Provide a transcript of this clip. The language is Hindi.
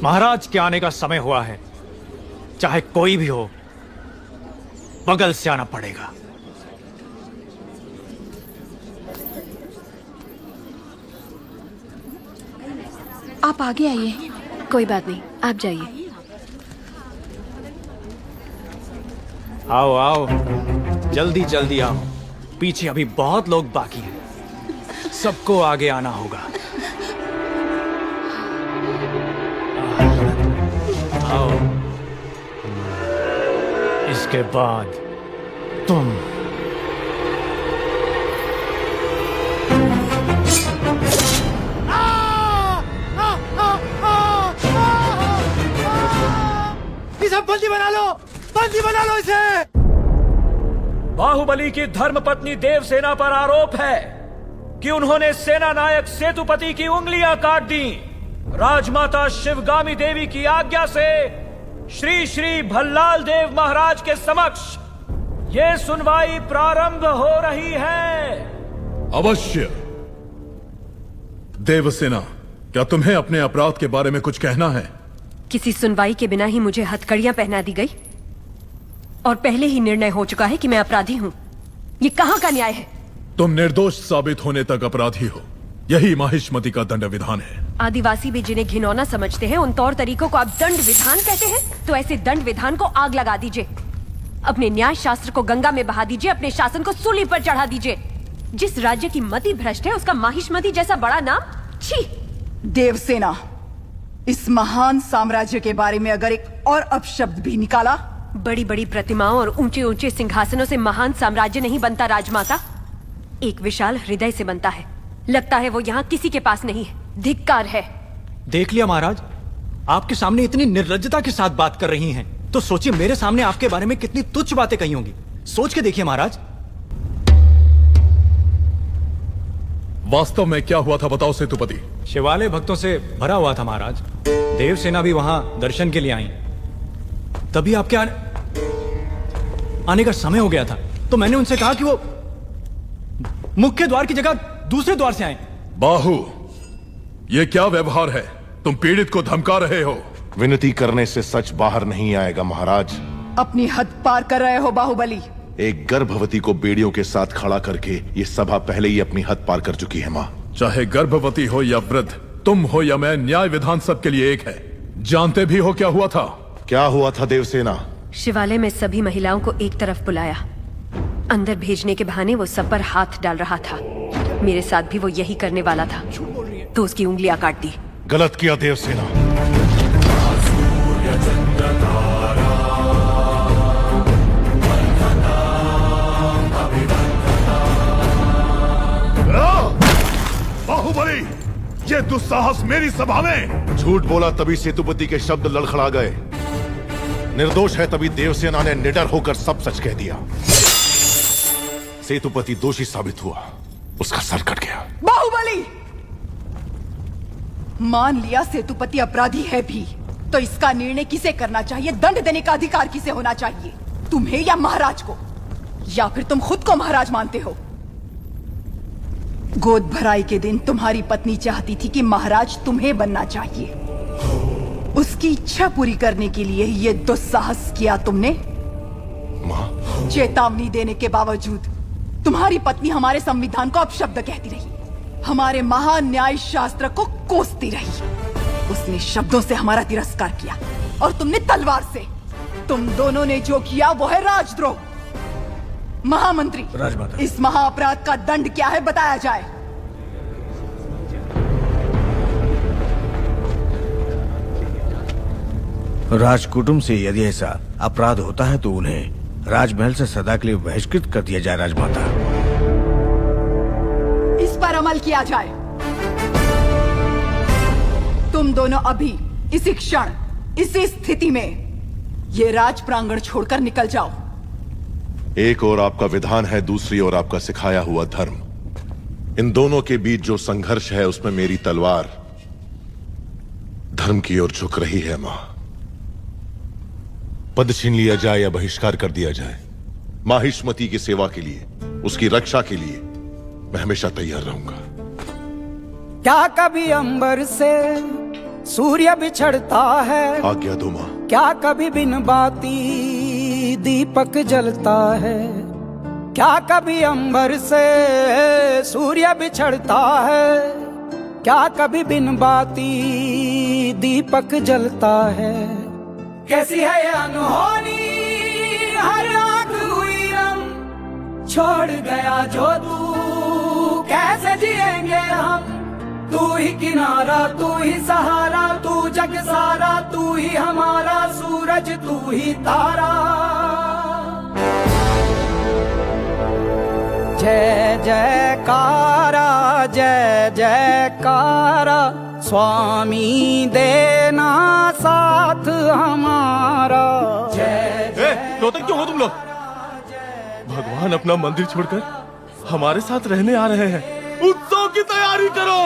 महाराज के आने का समय हुआ है। चाहे कोई भी हो, बगल से आना पड़ेगा। आप आगे आइए। कोई बात नहीं, आप जाइए। आओ आओ, जल्दी जल्दी आओ। पीछे अभी बहुत लोग बाकी हैं। सबको आगे आना होगा। आओ। इसके बाद तुम। इसे बंदी बना लो, बंदी बना लो इसे। बाहुबली की धर्मपत्नी देवसेना पर आरोप है कि उन्होंने सेना नायक सेतुपति की उंगलियां काट दी। राजमाता शिवगामी देवी की आज्ञा से श्री श्री भल्लाल देव महाराज के समक्ष ये सुनवाई प्रारंभ हो रही है। अवश्य। देवसेना, क्या तुम्हें अपने अपराध के बारे में कुछ कहना है? किसी सुनवाई के बिना ही मुझे हथकड़ियां पहना दी गई और पहले ही निर्णय हो चुका है कि मैं अपराधी हूं। ये कहां का न्याय है? तुम निर्दोष साबित होने तक अपराधी हो। यही माहिष्मति का दंड विधान है। आदिवासी भी जिन्हें घिनौना समझते हैं, उन तौर तरीकों को आप दंड विधान कहते हैं? तो ऐसे दंड विधान को आग लगा दीजिए। अपने न्याय शास्त्र को गंगा में बहा दीजिए। अपने शासन को सूली पर चढ़ा दीजिए। जिस राज्य की मति भ्रष्ट है, उसका माहिष्मति जैसा बड़ा नाम, छी। देवसेना, इस महान साम्राज्य के बारे में अगर एक और अपशब्द भी निकाला। बड़ी बड़ी प्रतिमाओं और ऊंचे ऊंचे सिंहासनों से महान साम्राज्य नहीं बनता राजमाता, एक विशाल हृदय से बनता है। लगता है वो यहाँ किसी के पास नहीं है। धिक्कार है। देख लिया महाराज, आपके सामने इतनी निर्लज्जता के साथ बात कर रही हैं, तो सोचिए मेरे सामने आपके बारे में कितनी तुच्छ बातें कही होंगी। सोच के देखिए महाराज। वास्तव में क्या हुआ था बताओ सेतुपति। शिवालय भक्तों से भरा हुआ था महाराज। देवसेना भी वहां दर्शन के लिए आई। तभी आपके आने का समय हो गया था, तो मैंने उनसे कहा कि वो मुख्य द्वार की जगह दूसरे द्वार से आए। बाहु, ये क्या व्यवहार है? तुम पीड़ित को धमका रहे हो। विनती करने से सच बाहर नहीं आएगा महाराज। अपनी हद पार कर रहे हो बाहुबली। एक गर्भवती को बेड़ियों के साथ खड़ा करके ये सभा पहले ही अपनी हद पार कर चुकी है माँ। चाहे गर्भवती हो या वृद्ध, तुम हो या मैं, न्याय विधान सबके लिए एक है। जानते भी हो क्या हुआ था? क्या हुआ था देवसेना? शिवालय में सभी महिलाओं को एक तरफ बुलाया। अंदर भेजने के बहाने वो सब पर हाथ डाल रहा था। मेरे साथ भी वो यही करने वाला था, तो उसकी उंगलियां काट दी। गलत किया देवसेना। बाहुबली, ये दुस्साहस मेरी सभा में। झूठ बोला तभी सेतुपति के शब्द लड़खड़ा गए। निर्दोष है तभी देवसेना ने निडर होकर सब सच कह दिया। सेतुपति दोषी साबित हुआ, उसका सर कट गया। बाहुबली, मान लिया सेतुपति अपराधी है भी, तो इसका निर्णय किसे करना चाहिए? दंड देने का अधिकार किसे होना चाहिए? तुम्हें या महाराज को? या फिर तुम खुद को महाराज मानते हो? गोद भराई के दिन तुम्हारी पत्नी चाहती थी कि महाराज तुम्हें बनना चाहिए। उसकी इच्छा पूरी करने के लिए ये दुस्साहस किया तुमने। माँ, चेतावनी देने के बावजूद तुम्हारी पत्नी हमारे संविधान को अपशब्द कहती रही, हमारे महान न्याय शास्त्र को कोसती रही। उसने शब्दों से हमारा तिरस्कार किया और तुमने तलवार से। तुम दोनों ने जो किया वो है राजद्रोह। महामंत्री, इस महाअपराध का दंड क्या है बताया जाए। राजकुटुंब से यदि ऐसा अपराध होता है तो उन्हें राजमहल से सदा के लिए बहिष्कृत कर दिया जाए। राजमाता, इस पर अमल किया जाए। तुम दोनों अभी इसी क्षण इसी स्थिति में ये राज प्रांगण छोड़कर निकल जाओ। एक ओर आपका विधान है, दूसरी ओर आपका सिखाया हुआ धर्म। इन दोनों के बीच जो संघर्ष है उसमें मेरी तलवार धर्म की ओर झुक रही है। मां, पद छीन लिया जाए या बहिष्कार कर दिया जाए, माहिष्मती की सेवा के लिए, उसकी रक्षा के लिए मैं हमेशा तैयार रहूंगा। क्या कभी अंबर से सूर्य बिछड़ता है, आज्ञा दो मां। क्या कभी बिन बाती दीपक जलता है, क्या कभी अंबर से सूर्य बिछड़ता है, क्या कभी बिन बाती दीपक जलता है। कैसी है ये अनहोनी हर आंख हुई रम, छोड़ गया जो तू कैसे जिएंगे हम। तू ही किनारा, तू ही सहारा, तू जग सारा, तू ही हमारा सूरज, तू ही तारा। जय जयकारा, जय जयकारा, स्वामी देना साथ हमारा। जय रोतक क्यों हो तुम लोग? भगवान अपना मंदिर छोड़कर हमारे साथ रहने आ रहे हैं। उत्सव की तैयारी करो।